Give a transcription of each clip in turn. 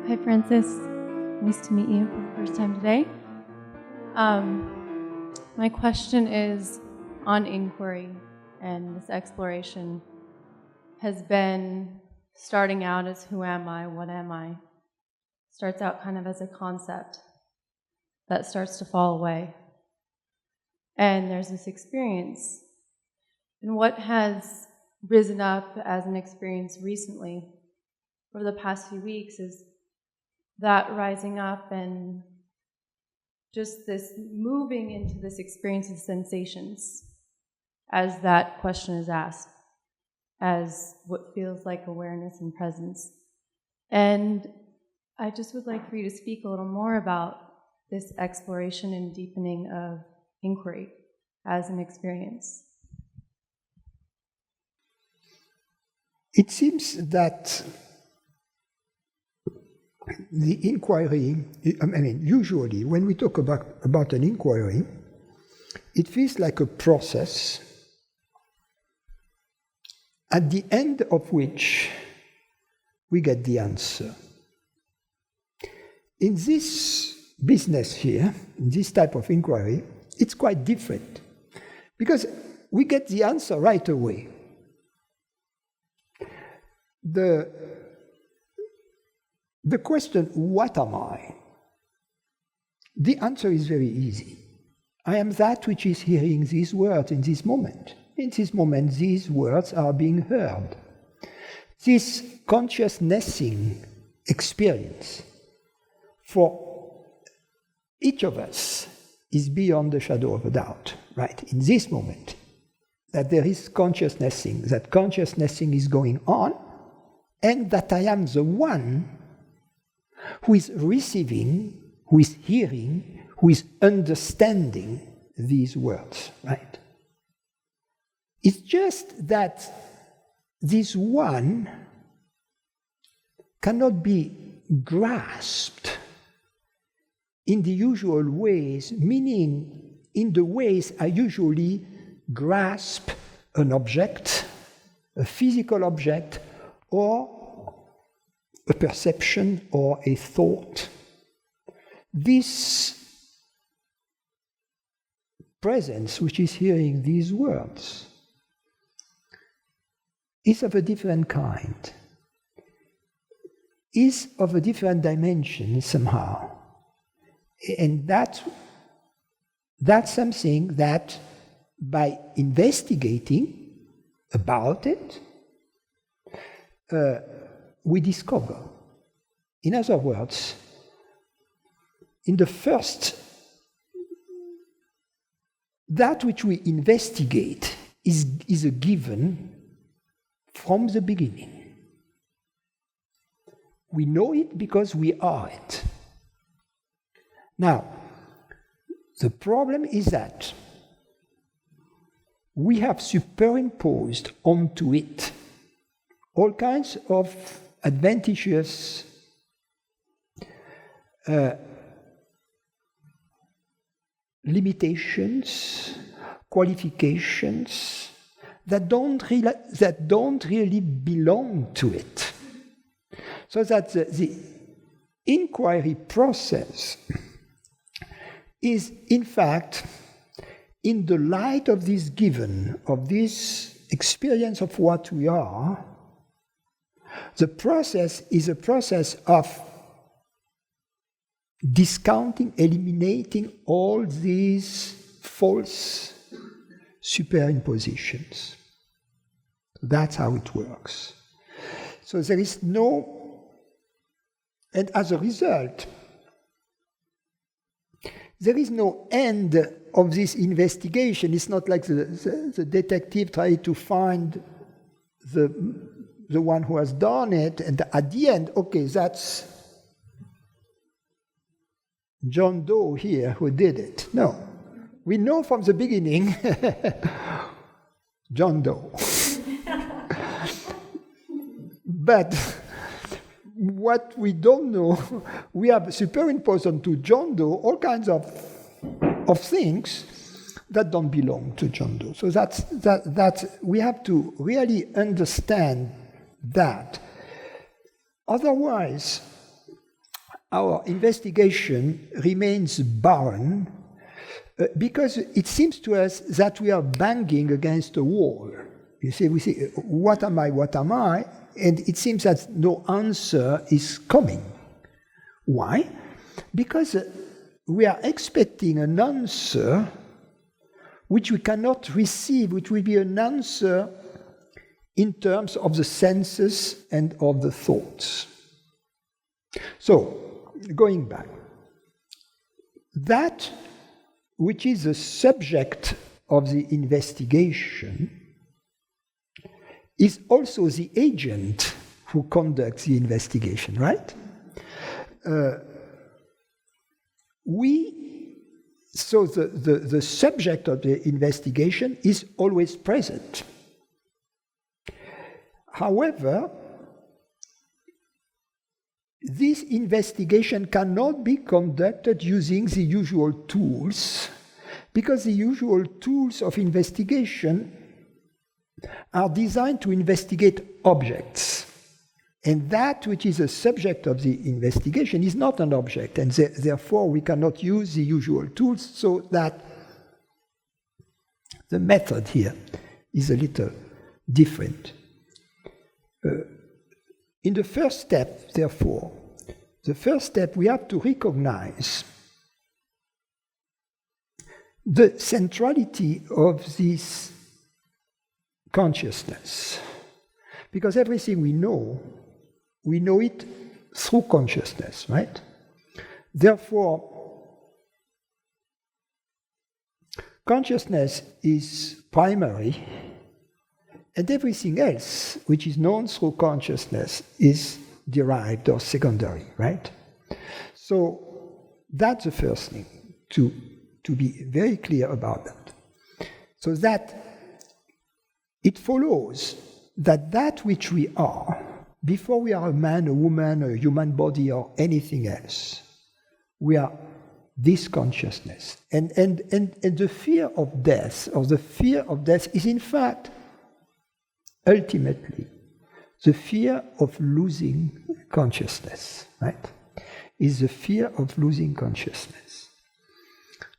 Hi, Francis. Nice to meet you for the first time today. My question is on inquiry, and this exploration has been starting out as who am I, what am I? Starts out kind of as a concept that starts to fall away. And there's this experience. And what has risen up as an experience recently, over the past few weeks, is that rising up and just this moving into this experience of sensations as that question is asked, as what feels like awareness and presence. And I just would like for you to speak a little more about this exploration and deepening of inquiry as an experience. It seems that the inquiry, usually when we talk about an inquiry, it feels like a process at the end of which we get the answer. In this business here, in this type of inquiry, it's quite different because we get the answer right away. The question, what am I? The answer is very easy. I am that which is hearing these words in this moment. In this moment, these words are being heard. This consciousnessing experience for each of us is beyond the shadow of a doubt, right? In this moment, that there is consciousnessing, that consciousnessing is going on, and that I am the one who is receiving, who is hearing, who is understanding these words, right? It's just that this one cannot be grasped in the usual ways, meaning in the ways I usually grasp an object, a physical object, or a perception or a thought. This presence, which is hearing these words, is of a different kind, is of a different dimension somehow. And that's something that, by investigating about it, we discover. In other words, in the first, that which we investigate is a given from the beginning. We know it because we are it. Now, the problem is that we have superimposed onto it all kinds of advantageous limitations, qualifications that don't really belong to it. So that the inquiry process is, in fact, in the light of this given, of this experience of what we are, the process is a process of discounting, eliminating all these false superimpositions. That's how it works. So there is no, and as a result, there is no end of this investigation. It's not like the detective trying to find the one who has done it, and at the end, okay, that's John Doe here who did it. No. We know from the beginning John Doe. But what we don't know, we have superimposed onto John Doe all kinds of things that don't belong to John Doe. So that's we have to really understand that. Otherwise, our investigation remains barren because it seems to us that we are banging against a wall. You see, we say, what am I, what am I? And it seems that no answer is coming. Why? Because we are expecting an answer which we cannot receive, which will be an answer in terms of the senses and of the thoughts. So, going back, that which is the subject of the investigation is also the agent who conducts the investigation, right? So the subject of the investigation is always present. However, this investigation cannot be conducted using the usual tools, because the usual tools of investigation are designed to investigate objects. And that which is the subject of the investigation is not an object, and therefore we cannot use the usual tools, so that the method here is a little different. In the first step, therefore, we have to recognize the centrality of this consciousness. Because everything we know it through consciousness, right? Therefore, consciousness is primary, and everything else which is known through consciousness is derived or secondary, right? So that's the first thing, to be very clear about that. So that it follows that which we are, before we are a man, a woman, a human body, or anything else, we are this consciousness. And the fear of death, or the fear of death, is in fact, ultimately, the fear of losing consciousness, right? Is the fear of losing consciousness.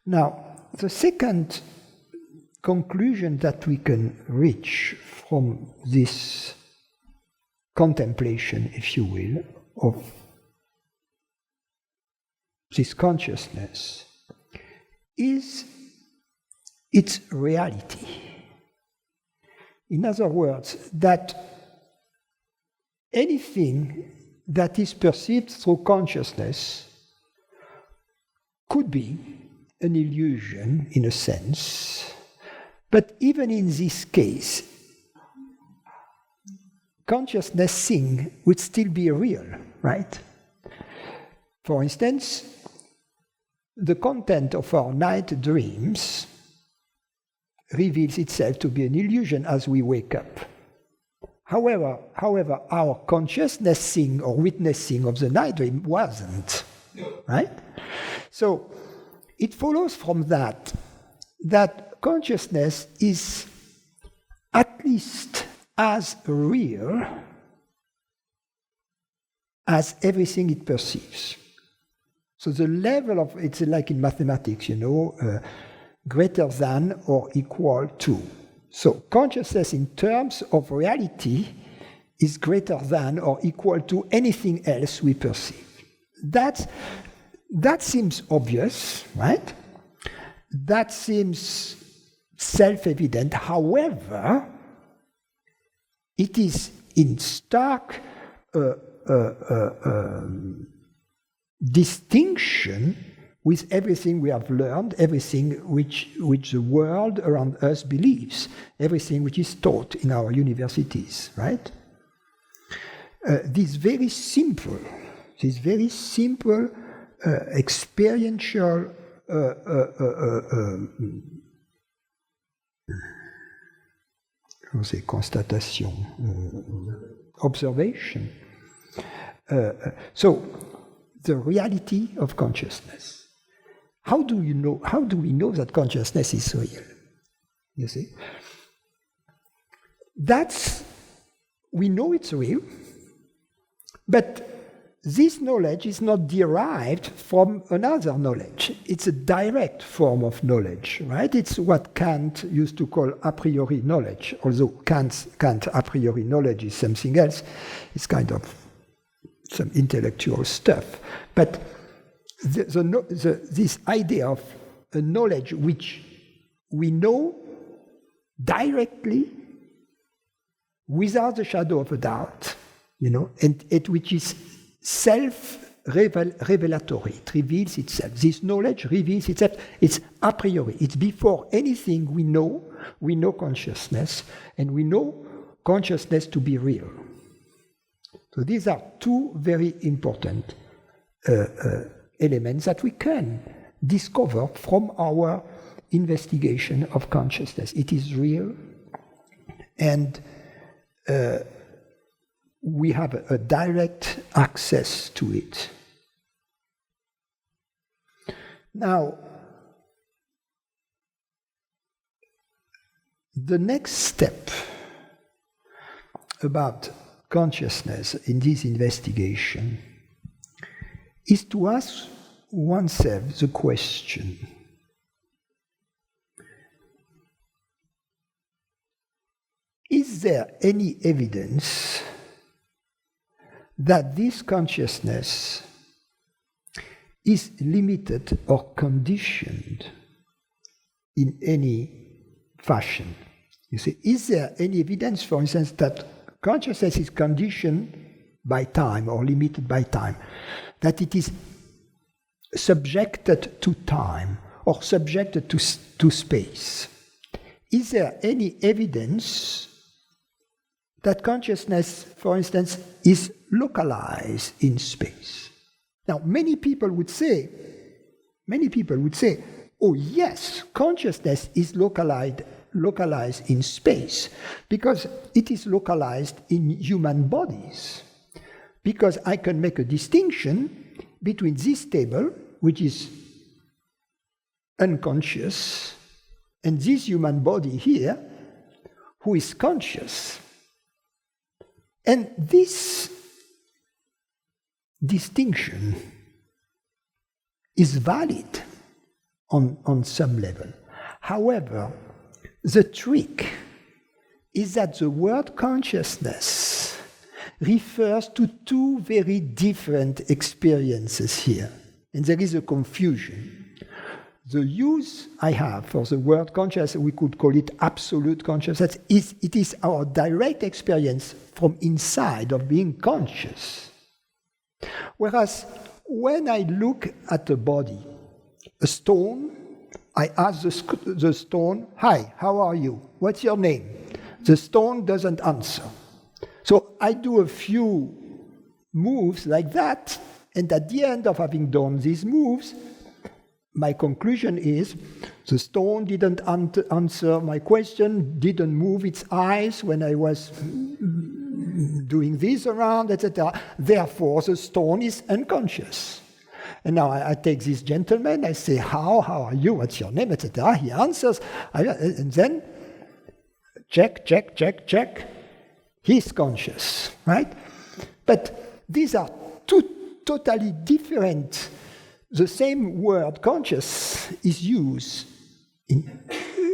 Now, the second conclusion that we can reach from this contemplation, if you will, of this consciousness is its reality. In other words, that anything that is perceived through consciousness could be an illusion in a sense, but even in this case, consciousness thing would still be real, right? For instance, the content of our night dreams reveals itself to be an illusion as we wake up. However, our consciousness thing or witnessing of the night dream wasn't, right? So it follows from that consciousness is at least as real as everything it perceives. So the level of, it's like in mathematics, greater than or equal to. So consciousness in terms of reality is greater than or equal to anything else we perceive. That seems obvious, right? That seems self-evident. However, it is in stark distinction with everything we have learned, everything which the world around us believes, everything which is taught in our universities, right? This very simple experiential constatation, observation. So, the reality of consciousness. How do we know that consciousness is real? You see? We know it's real, but this knowledge is not derived from another knowledge. It's a direct form of knowledge, right? It's what Kant used to call a priori knowledge, although Kant a priori knowledge is something else. It's kind of some intellectual stuff. But this idea of a knowledge which we know directly, without the shadow of a doubt, and which is self-revelatory. It reveals itself. This knowledge reveals itself. It's a priori. It's before anything we know consciousness, and we know consciousness to be real. So these are two very important elements that we can discover from our investigation of consciousness. It is real, and we have a direct access to it. Now, the next step about consciousness in this investigation is to ask oneself the question: is there any evidence that this consciousness is limited or conditioned in any fashion? You see, is there any evidence, for instance, that consciousness is conditioned by time or limited by time, that it is subjected to time or subjected to space? Is there any evidence that consciousness, for instance, is localized in space? Now, many people would say, oh yes, consciousness is localized in space because it is localized in human bodies. Because I can make a distinction between this table, which is unconscious, and this human body here, who is conscious. And this distinction is valid on some level. However, the trick is that the word consciousness refers to two very different experiences here. And there is a confusion. The use I have for the word conscious, we could call it absolute consciousness, it is our direct experience from inside of being conscious. Whereas when I look at a body, a stone, I ask the stone, "Hi, how are you? What's your name?" The stone doesn't answer. So I do a few moves like that, and at the end of having done these moves, my conclusion is the stone didn't answer my question, didn't move its eyes when I was doing this around, etc. Therefore, the stone is unconscious. And now I take this gentleman, I say, how are you, what's your name, etc. He answers, and then check. He's conscious, right? But these are two totally different. The same word conscious is used in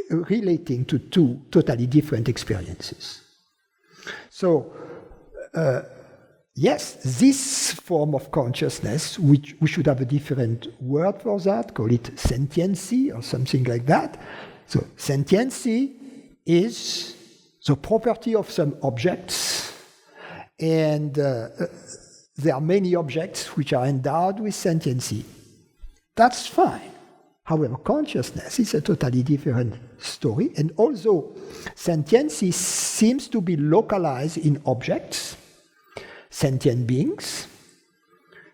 relating to two totally different experiences. So, yes, this form of consciousness, which we should have a different word for that, call it sentiency or something like that. So, sentiency is the property of some objects, and there are many objects which are endowed with sentiency. That's fine. However, consciousness is a totally different story, and although sentiency seems to be localized in objects, sentient beings,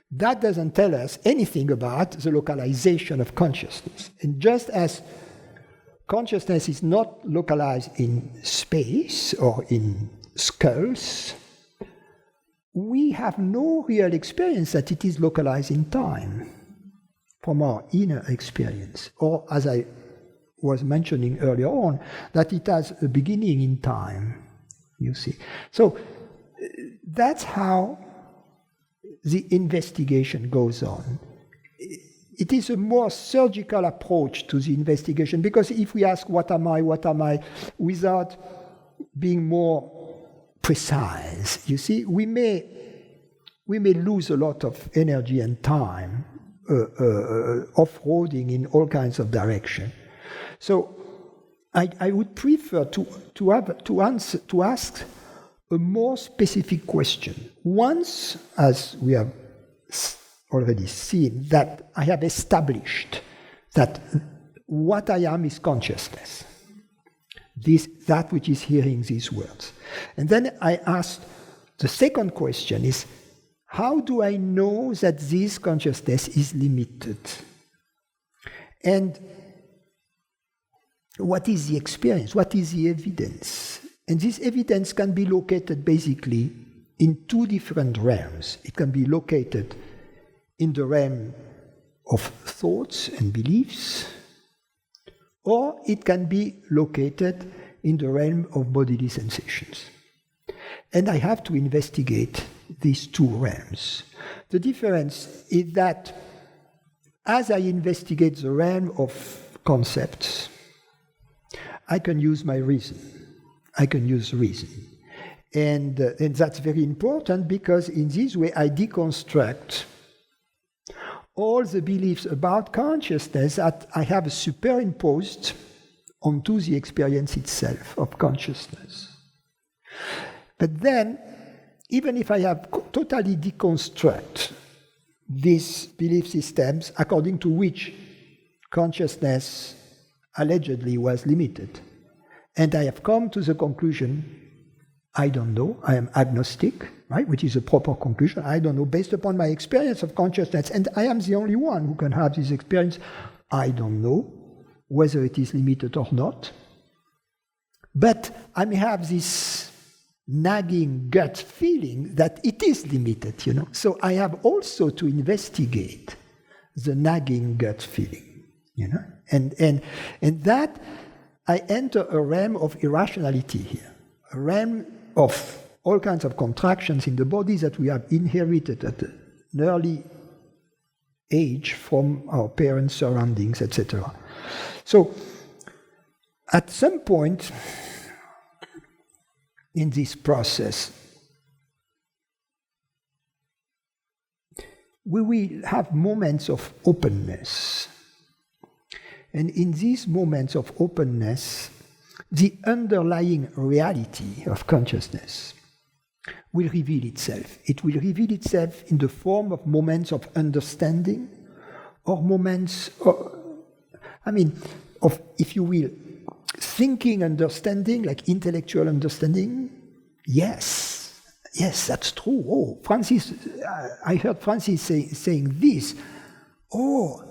that doesn't tell us anything about the localization of consciousness. And just as consciousness is not localized in space or in skulls, we have no real experience that it is localized in time from our inner experience, or as I was mentioning earlier on, that it has a beginning in time, you see. So that's how the investigation goes on. It is a more surgical approach to the investigation, because if we ask what am I, without being more precise, you see, we may lose a lot of energy and time off-roading in all kinds of direction. So I would prefer to ask a more specific question. Once, as we have already seen, that I have established that what I am is consciousness, that which is hearing these words. And then I asked, the second question is, how do I know that this consciousness is limited? And what is the experience? What is the evidence? And this evidence can be located basically in two different realms. It can be located in the realm of thoughts and beliefs, or it can be located in the realm of bodily sensations. And I have to investigate these two realms. The difference is that as I investigate the realm of concepts, I can use my reason. I can use reason. And that's very important, because in this way I deconstruct all the beliefs about consciousness that I have superimposed onto the experience itself of consciousness. But then, even if I have totally deconstruct these belief systems according to which consciousness allegedly was limited, and I have come to the conclusion, I don't know, I am agnostic, right, which is a proper conclusion, I don't know, based upon my experience of consciousness, and I am the only one who can have this experience, I don't know whether it is limited or not. But I may have this nagging gut feeling that it is limited, you know. So I have also to investigate the nagging gut feeling, you know. And that I enter a realm of irrationality here, a realm of all kinds of contractions in the body that we have inherited at an early age from our parents' surroundings, etc. So, at some point in this process, we will have moments of openness. And in these moments of openness, the underlying reality of consciousness will reveal itself. It will reveal itself in the form of moments of understanding, or moments of, if you will, thinking understanding, like intellectual understanding. Yes, that's true. Oh, Francis, I heard Francis saying this. Oh,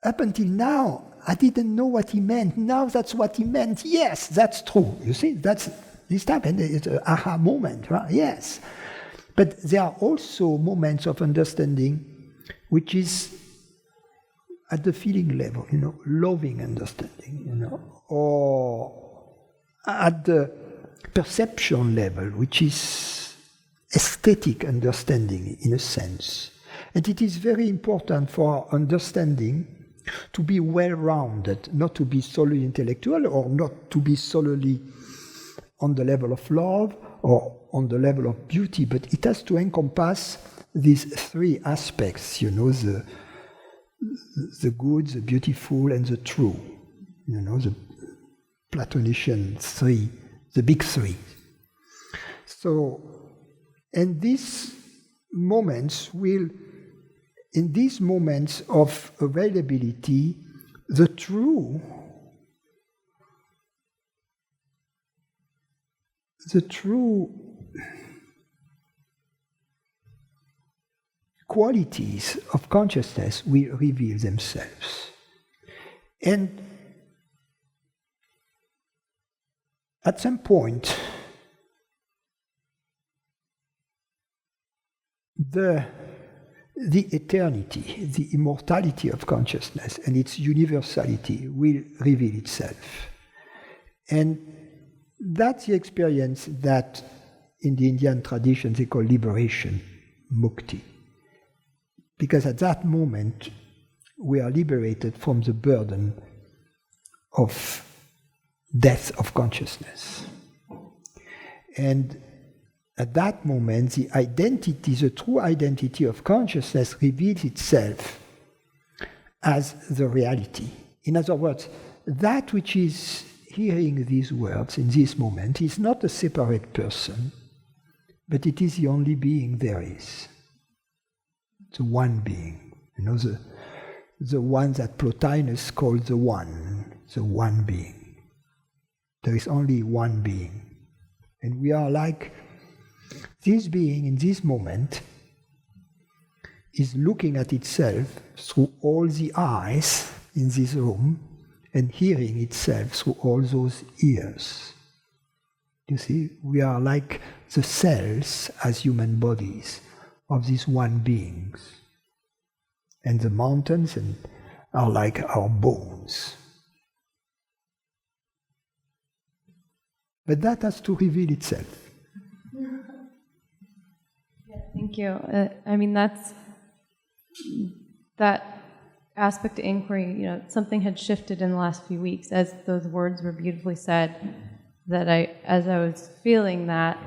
up until now, I didn't know what he meant. Now that's what he meant. Yes, that's true. You see, that's this type, and it's an aha moment, right? Yes. But there are also moments of understanding which is at the feeling level, you know, loving understanding, you know, or at the perception level, which is aesthetic understanding in a sense. And it is very important for our understanding to be well-rounded, not to be solely intellectual, or not to be solely on the level of love or on the level of beauty, but it has to encompass these three aspects, you know, the good, the beautiful, and the true, you know, the Platonician three, the big three. So, and these moments will, in these moments of availability, the true qualities of consciousness will reveal themselves. And at some point, the eternity, the immortality of consciousness and its universality will reveal itself. And that's the experience that in the Indian tradition they call liberation. mukti. Because at that moment, we are liberated from the burden of death of consciousness. And at that moment, the identity, the true identity of consciousness reveals itself as the reality. In other words, that which is hearing these words in this moment is not a separate person, but it is the only being there is. The one being. You know, the one that Plotinus called the one being. There is only one being. And we are like this being in this moment is looking at itself through all the eyes in this room and hearing itself through all those ears. You see, we are like the cells as human bodies of these one beings. And the mountains are like our bones. But that has to reveal itself. Thank you. I mean, that aspect of inquiry, something had shifted in the last few weeks as those words were beautifully said, that as I was feeling that,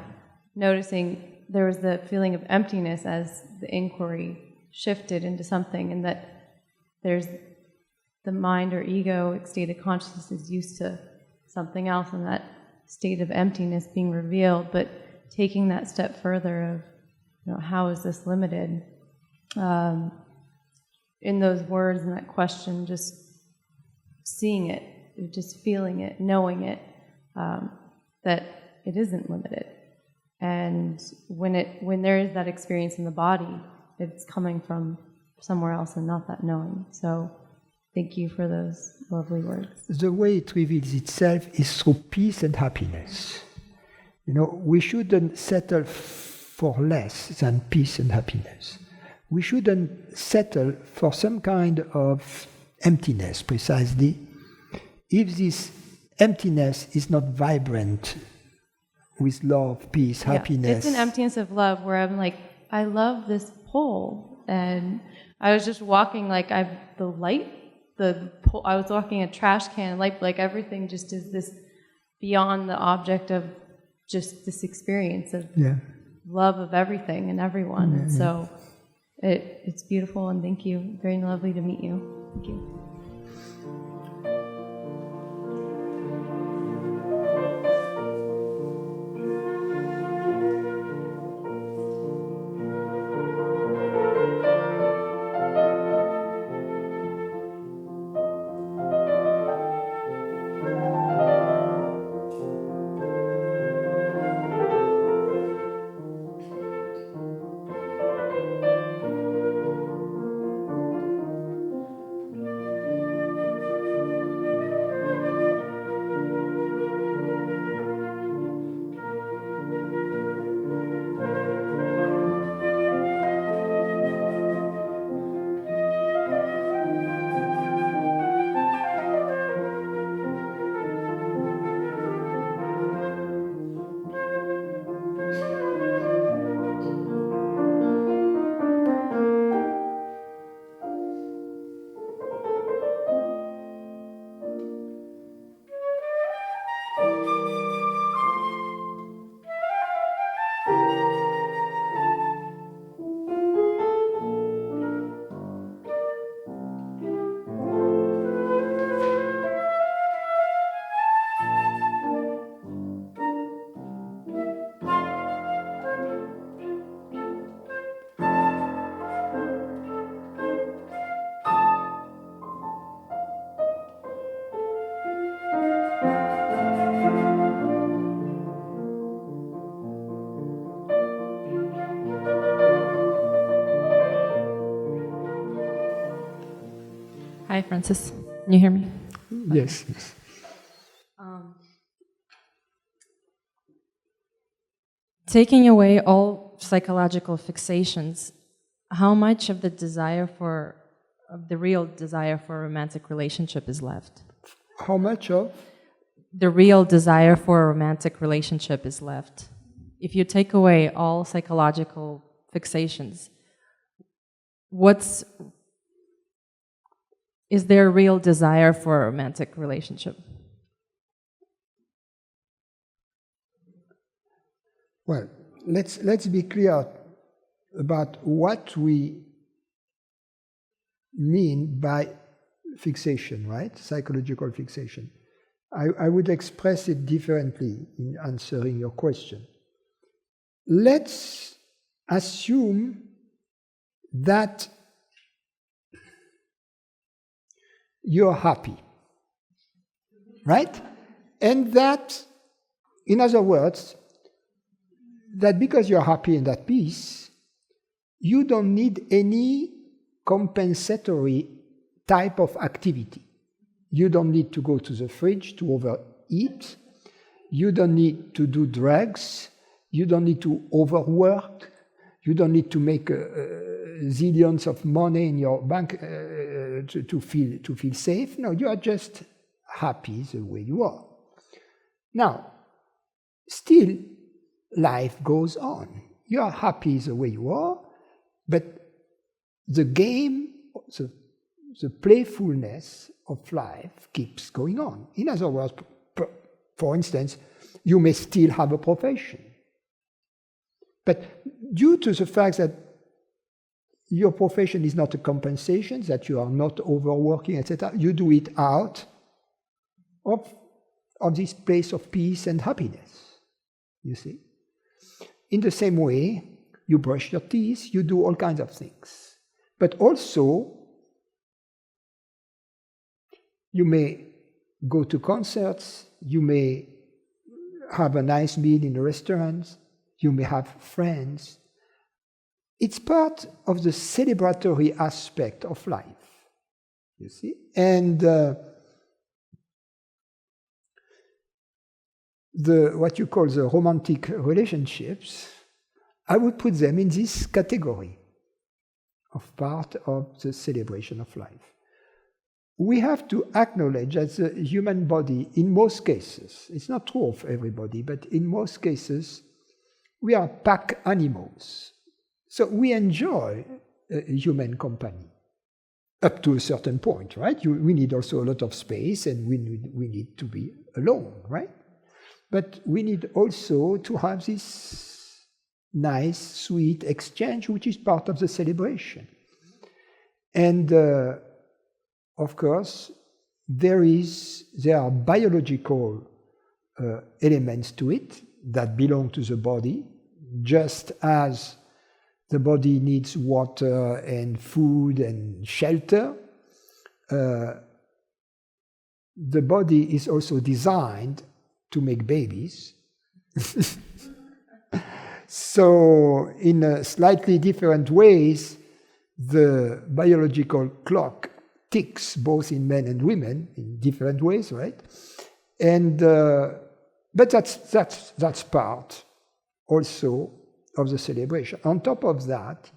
noticing there was the feeling of emptiness as the inquiry shifted into something, and that there's the mind or egoic state of consciousness is used to something else, and that state of emptiness being revealed, but taking that step further of, how is this limited? In those words and that question, just seeing it, just feeling it, knowing it, that it isn't limited. And when there is that experience in the body, it's coming from somewhere else and not that knowing. So thank you for those lovely words. The way it reveals itself is through peace and happiness. We shouldn't settle for less than peace and happiness. We shouldn't settle for some kind of emptiness, precisely, if this emptiness is not vibrant with love, peace, happiness. It's an emptiness of love where I'm like, I love this pole. And I was just walking like I was walking a trash can, like everything just is this beyond the object of just this experience of love of everything and everyone. And so it's beautiful, and thank you. Very lovely to meet you. Thank you. Hi, Francis. Can you hear me? Yes. Taking away all psychological fixations, how much of the real desire for a romantic relationship is left? How much of? The real desire for a romantic relationship is left. If you take away all psychological fixations, is there a real desire for a romantic relationship? Well, let's be clear about what we mean by fixation, right? Psychological fixation. I would express it differently in answering your question. Let's assume that you're happy, right? And that, in other words, that because you're happy and at peace, you don't need any compensatory type of activity. You don't need to go to the fridge to overeat. You don't need to do drugs. You don't need to overwork. You don't need to make zillions of money in your bank to feel safe. No, you are just happy the way you are. Now, still, life goes on. You are happy the way you are, but the game, the playfulness of life keeps going on. In other words, for instance, you may still have a profession. But due to the fact that your profession is not a compensation, that you are not overworking, etc., you do it out of this place of peace and happiness, you see. In the same way, you brush your teeth, you do all kinds of things. But also, you may go to concerts, you may have a nice meal in a restaurant, you may have friends. It's part of the celebratory aspect of life, you see. And what you call the romantic relationships, I would put them in this category of part of the celebration of life. We have to acknowledge that the human body, in most cases, it's not true of everybody, but in most cases, we are pack animals. So we enjoy human company up to a certain point, right? We need also a lot of space and we need to be alone, right? But we need also to have this nice, sweet exchange, which is part of the celebration. And of course, there are biological elements to it that belong to the body, just as the body needs water and food and shelter. The body is also designed to make babies. So, in slightly different ways, the biological clock ticks both in men and women in different ways, right? And but that's part also of the celebration. On top of that,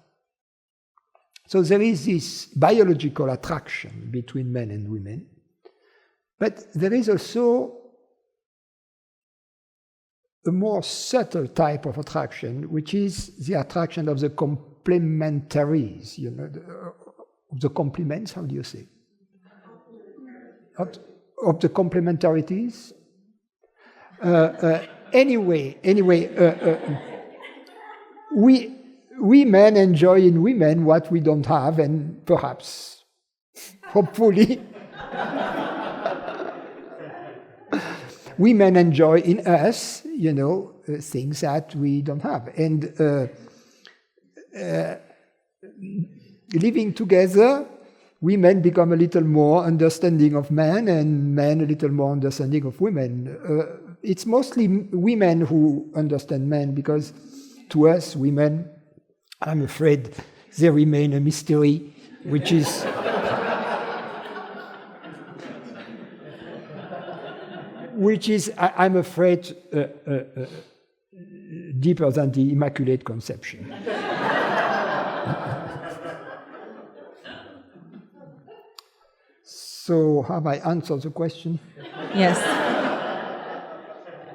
so there is this biological attraction between men and women, but there is also a more subtle type of attraction, which is the attraction of the complementaries, you know, the complements, how do you say? Of the complementarities. Anyway, we men enjoy in women what we don't have, and perhaps, hopefully, women enjoy in us, you know, things that we don't have. And living together, women become a little more understanding of men, and men a little more understanding of women. It's mostly women who understand men, because to us, women, I'm afraid, they remain a mystery, which is... which is, I'm afraid, deeper than the Immaculate Conception. So, have I answered the question? Yes.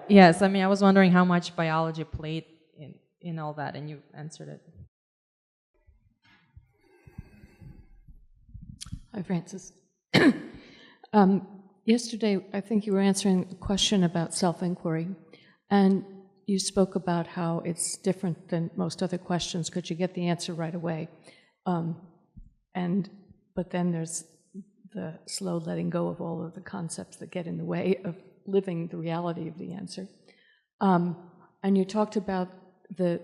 Yes, I mean, I was wondering how much biology played in all that, and you answered it. Hi, Francis. Yesterday, I think you were answering a question about self-inquiry, and you spoke about how it's different than most other questions because you get the answer right away. But then there's the slow letting go of all of the concepts that get in the way of living the reality of the answer. And you talked about the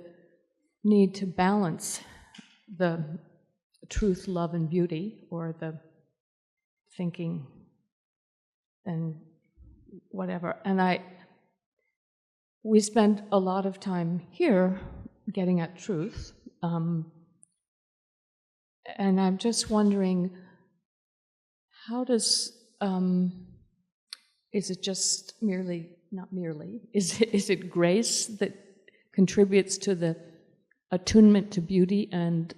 need to balance the truth, love, and beauty, or the thinking and whatever. And we spend a lot of time here getting at truth. And I'm just wondering, how does, is it just merely, not merely, is it grace that contributes to the attunement to beauty and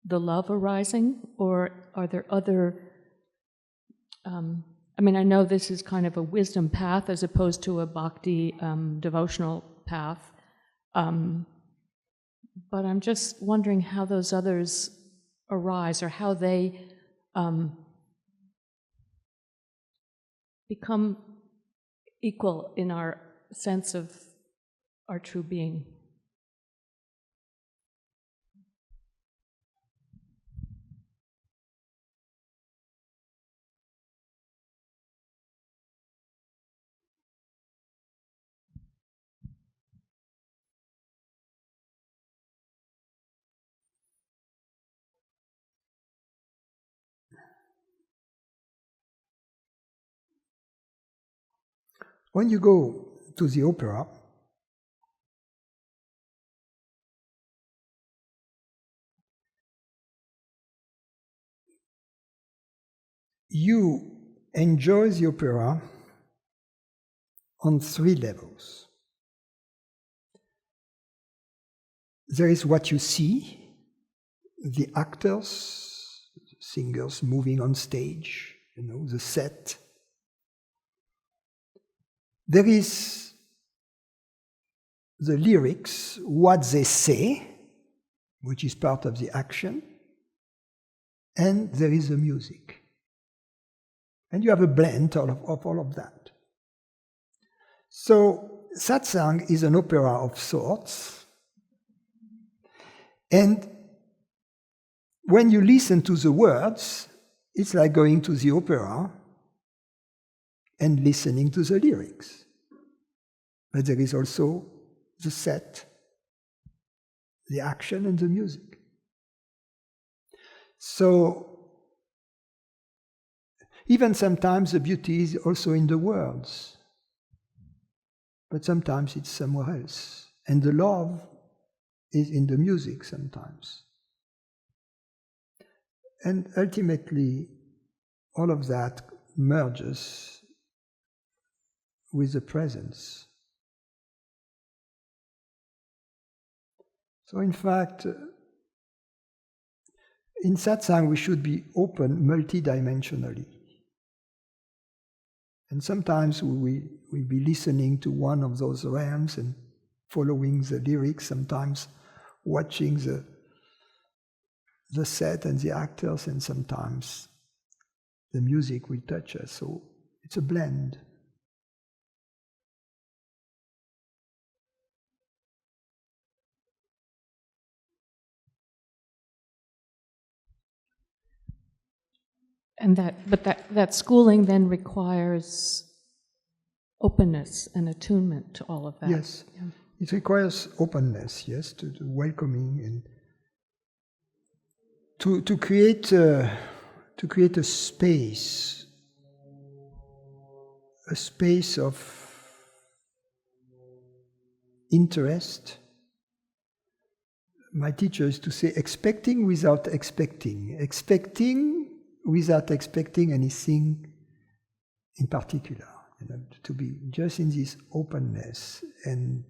the love arising? Or are there other, I mean, I know this is kind of a wisdom path as opposed to a bhakti devotional path, but I'm just wondering how those others arise, or how they become equal in our sense of our true being. When you go to the opera, you enjoy the opera on 3 levels. There is what you see, the actors, singers moving on stage, the set. There is the lyrics, what they say, which is part of the action, and there is the music. And you have a blend of all of that. So satsang is an opera of sorts, and when you listen to the words, it's like going to the opera and listening to the lyrics. But there is also the set, the action, and the music. So even sometimes the beauty is also in the words, but sometimes it's somewhere else. And the love is in the music sometimes. And ultimately, all of that merges with the presence. So in fact, in satsang we should be open multidimensionally. And sometimes we'll be listening to one of those realms and following the lyrics, sometimes watching the set and the actors, and sometimes the music will touch us. So it's a blend. And that schooling then requires openness and attunement to all of that. Yes, yeah. It requires openness, yes, to welcoming and to create a space of interest. My teacher used to say, expecting without expecting without expecting anything in particular, to be just in this openness and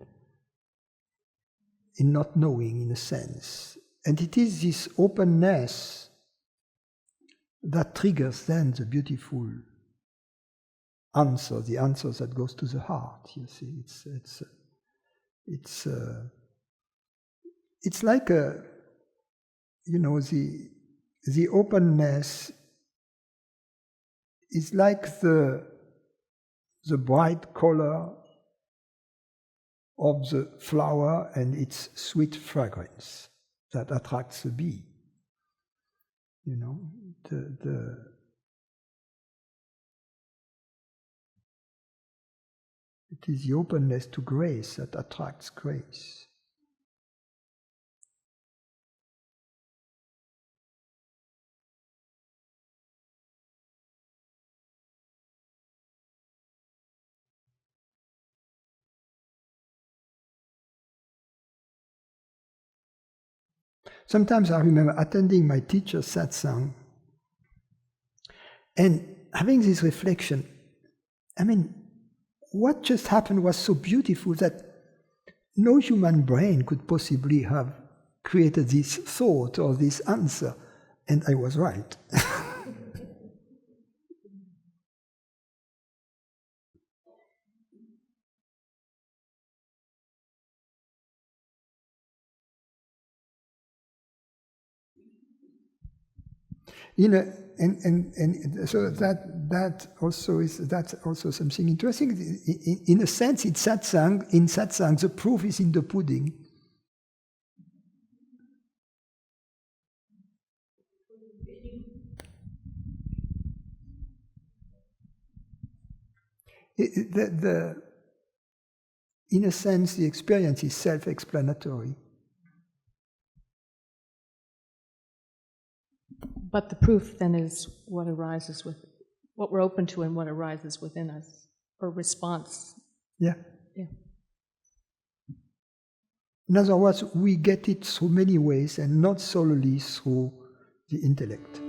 in not knowing, in a sense. And it is this openness that triggers then the beautiful answer, the answer that goes to the heart. You see, it's like the openness is like the bright color of the flower and its sweet fragrance that attracts the bee. You know, it is the openness to grace that attracts grace. Sometimes I remember attending my teacher's satsang and having this reflection. I mean, what just happened was so beautiful that no human brain could possibly have created this thought or this answer. And I was right. You know, and so that's also something interesting. In a sense, in satsang, the proof is in the pudding. In a sense, the experience is self-explanatory. But the proof then is what arises with, what we're open to and what arises within us, or response. Yeah. Yeah. In other words, we get it through many ways and not solely through the intellect.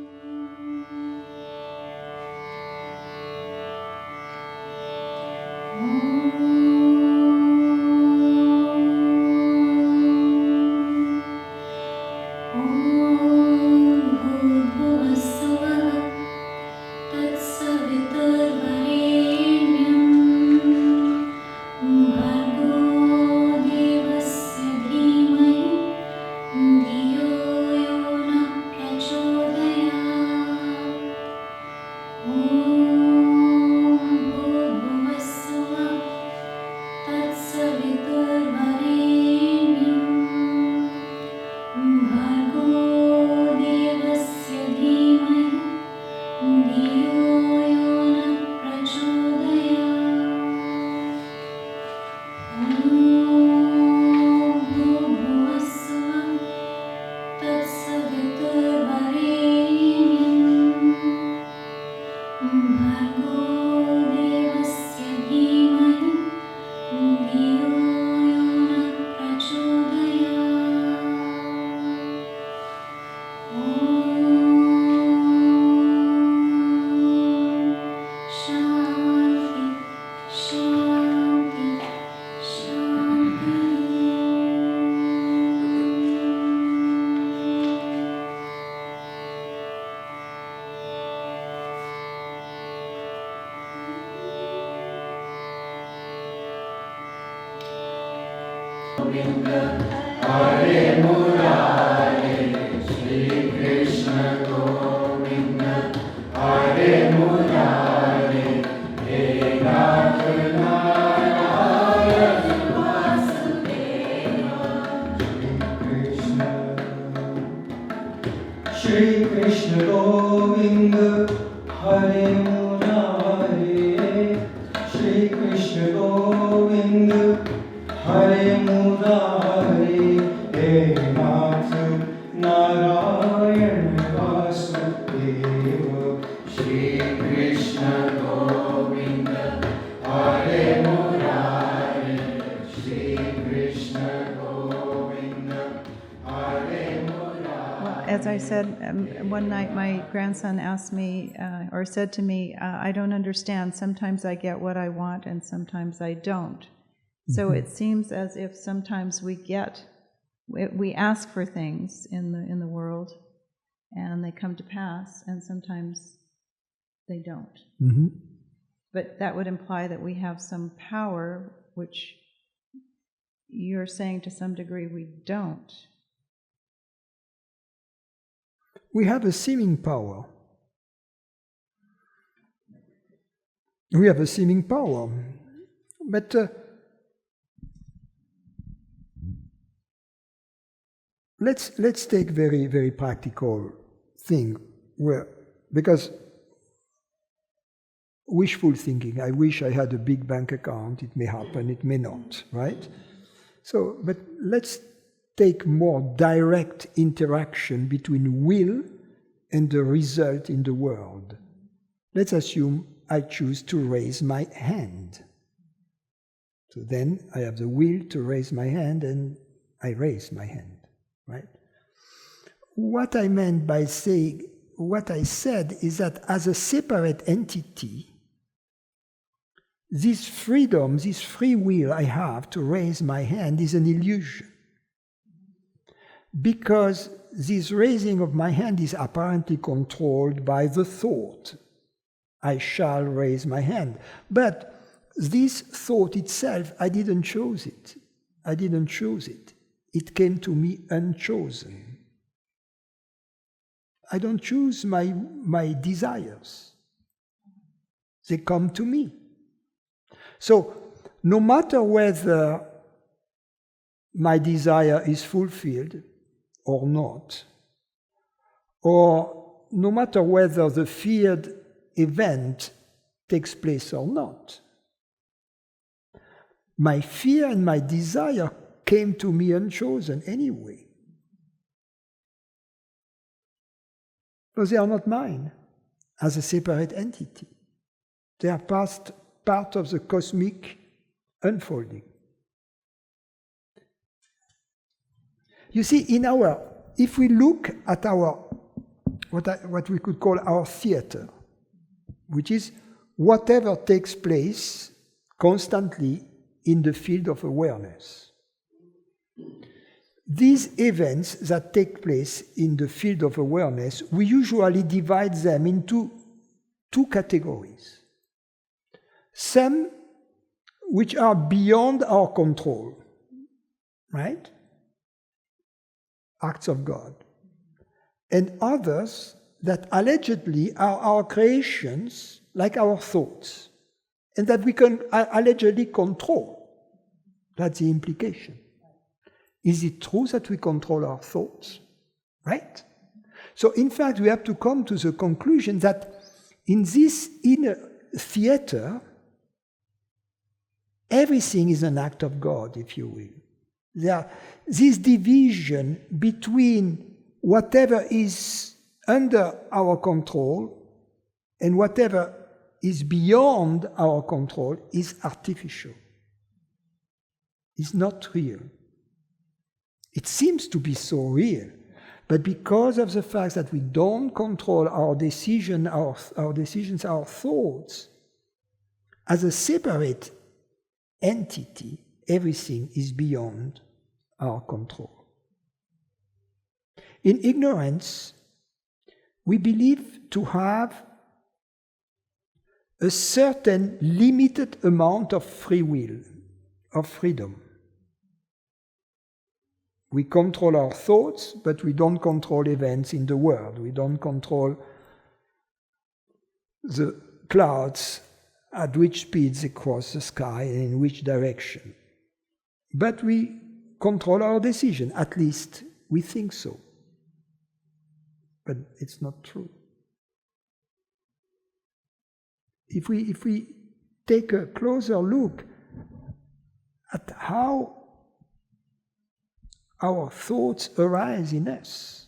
As I said, one night my grandson asked me, or said to me, I don't understand. Sometimes I get what I want and sometimes I don't. So it seems as if sometimes we ask for things in the world and they come to pass, and sometimes they don't. Mm-hmm. But that would imply that we have some power, which you're saying to some degree we don't. We have a seeming power. We have a seeming power. But let's take very, very practical thing because wishful thinking, I wish I had a big bank account, it may happen, it may not, right? So, but let's take more direct interaction between will and the result in the world. Let's assume I choose to raise my hand. So then I have the will to raise my hand and I raise my hand, right? What I meant by saying, what I said is that as a separate entity, this freedom, this free will I have to raise my hand is an illusion. Because this raising of my hand is apparently controlled by the thought, I shall raise my hand. But this thought itself, I didn't choose it. I didn't choose it. It came to me unchosen. I don't choose my desires. They come to me. So, no matter whether my desire is fulfilled or not, or no matter whether the feared event takes place or not, my fear and my desire came to me unchosen anyway. Because they are not mine as a separate entity. They are part of the cosmic unfolding. You see, if we look at what we could call our theater, which is whatever takes place constantly in the field of awareness. These events that take place in the field of awareness, we usually divide them into two categories. Some which are beyond our control, right? Acts of God. And others that allegedly are our creations, like our thoughts, and that we can allegedly control. That's the implication. Is it true that we control our thoughts? Right? So in fact, we have to come to the conclusion that in this inner theater, everything is an act of God, if you will. This division between whatever is under our control and whatever is beyond our control is artificial. It's not real. It seems to be so real, but because of the fact that we don't control our decisions, our thoughts, as a separate entity, everything is beyond our control. In ignorance, we believe to have a certain limited amount of free will, of freedom. We control our thoughts, but we don't control events in the world. We don't control the clouds at which speeds they cross the sky and in which direction. But we control our decision, at least we think so. But it's not true. If we take a closer look at how our thoughts arise in us,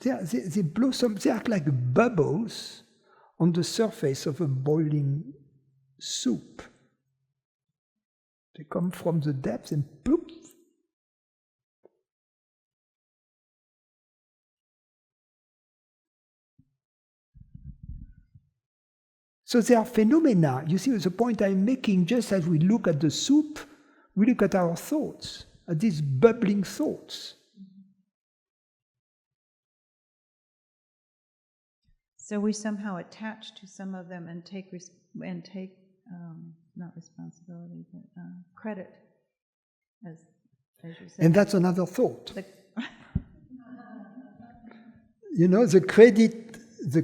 they blossom, they act like bubbles on the surface of a boiling soup. They come from the depths and poof. So there are phenomena. You see the point I'm making, just as we look at the soup, we look at our thoughts, at these bubbling thoughts. So we somehow attach to some of them and take not responsibility, but credit, as you said. And that's another thought. You know, the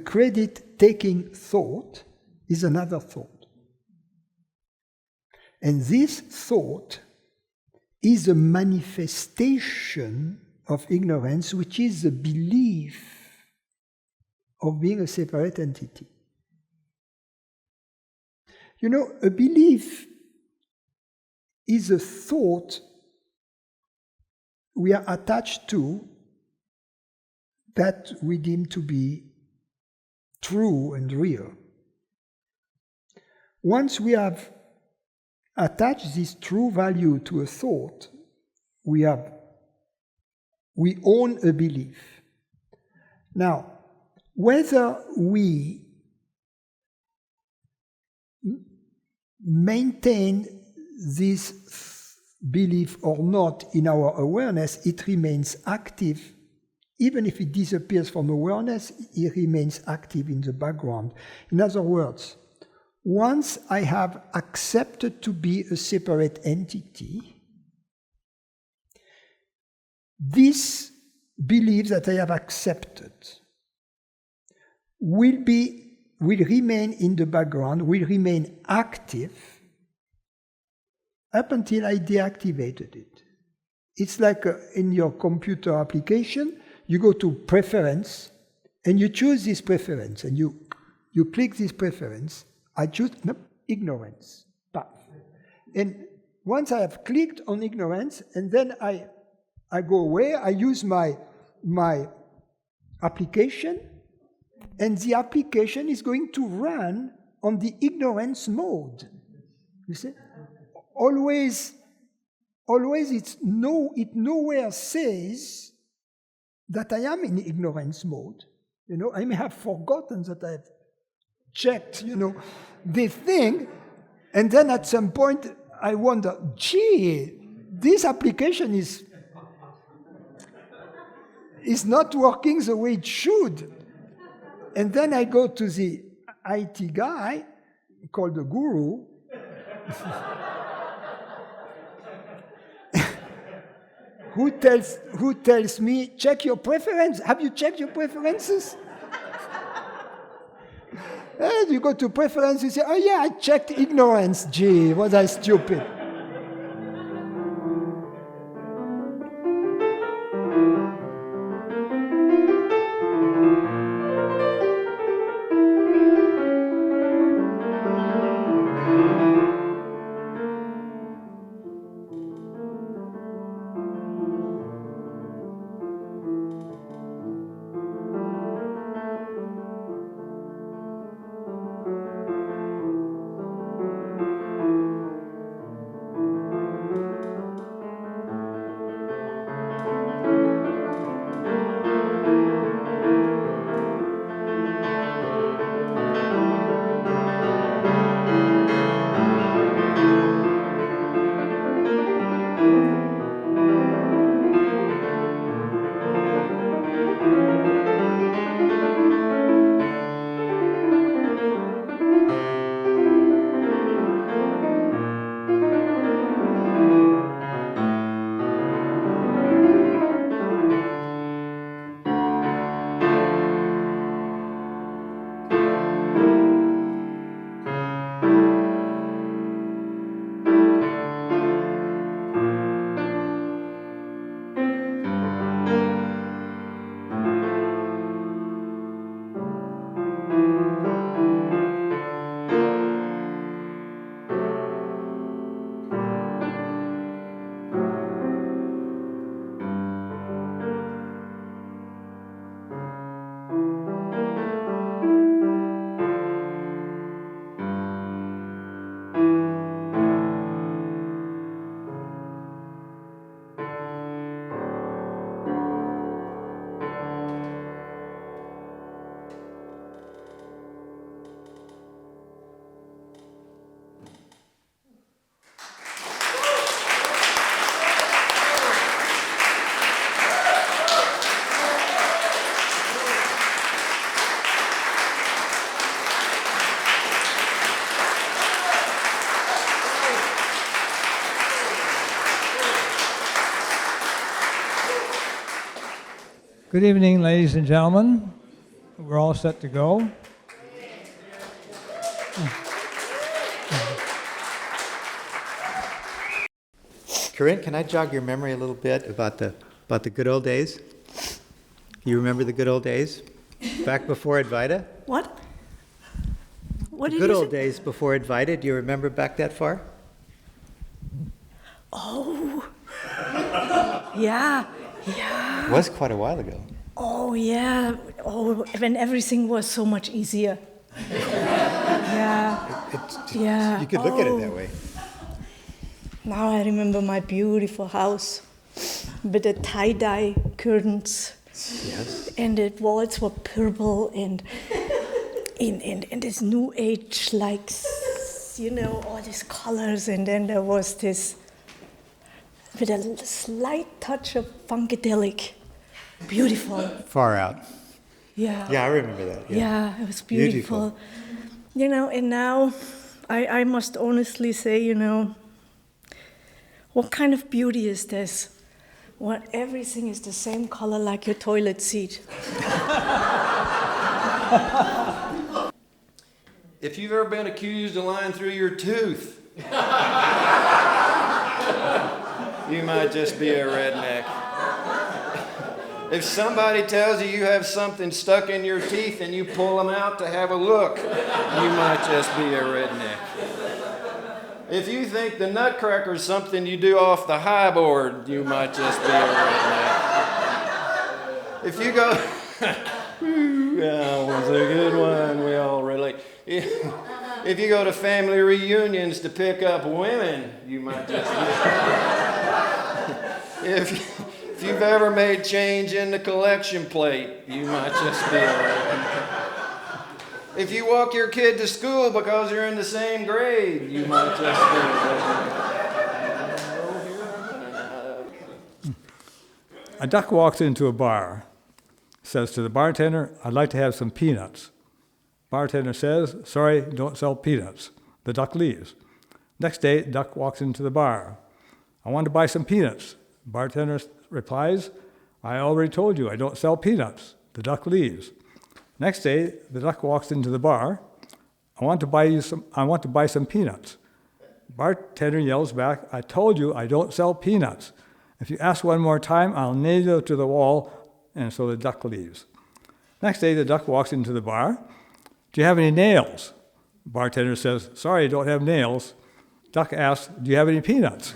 credit-taking thought is another thought. And this thought is a manifestation of ignorance, which is the belief of being a separate entity. You know, a belief is a thought we are attached to that we deem to be true and real. Once we have attached this true value to a thought, we own a belief. Now, whether we maintain this belief or not in our awareness, it remains active. Even if it disappears from awareness, it remains active in the background. In other words, once I have accepted to be a separate entity, this belief that I have accepted will remain in the background, will remain active up until I deactivated it. It's like in your computer application, you go to preference and you choose this preference and you click this preference. I choose ignorance. And once I have clicked on ignorance and then I go away, I use my application, and the application is going to run on the ignorance mode. You see? Always it nowhere says that I am in ignorance mode. You know, I may have forgotten that I've checked, the thing, and then at some point I wonder, gee, this application is not working the way it should. And then I go to the IT guy, called the guru, who tells me, check your preference. Have you checked your preferences? And you go to preference, you say, oh yeah, I checked ignorance. Gee, was I stupid? Good evening, ladies and gentlemen. We're all set to go. Corinne, can I jog your memory a little bit about the good old days? You remember the good old days? Back before Advaita? What? What did Good you old say? days before Advaita. Do you remember back that far? Oh, yeah, yeah. It was quite a while ago. Oh, yeah. Oh, when everything was so much easier. Yeah, yeah. You could look at it that way. Now I remember my beautiful house with the tie-dye curtains. Yes. And the walls were purple and this new age, like, you know, all these colors. And then there was this, with a slight touch of funkadelic. Beautiful. Far out. Yeah. Yeah, I remember that. Yeah, it was beautiful. You know, and now I must honestly say, you know, what kind of beauty is this? When everything is the same color like your toilet seat. If you've ever been accused of lying through your tooth, you might just be a redneck. If somebody tells you you have something stuck in your teeth and you pull them out to have a look, you might just be a redneck. If you think the nutcracker is something you do off the high board, you might just be a redneck. If you go, that was a good one, we all relate. If you go to family reunions to pick up women, you might just be. If you've ever made change in the collection plate, you might just be a redneck. If you walk your kid to school because you're in the same grade, you might just be a duck walks into a bar, says to the bartender, "I'd like to have some peanuts." Bartender says, "Sorry, don't sell peanuts." The duck leaves. Next day, duck walks into the bar. "I want to buy some peanuts." Bartender replies, "I already told you I don't sell peanuts." The duck leaves. Next day, the duck walks into the bar. I want to buy some peanuts." Bartender yells back, "I told you I don't sell peanuts. If you ask one more time, I'll nail you to the wall." And so the duck leaves. Next day, the duck walks into the bar. "Do you have any nails?" Bartender says, "Sorry, I don't have nails." Duck asks, "Do you have any peanuts?"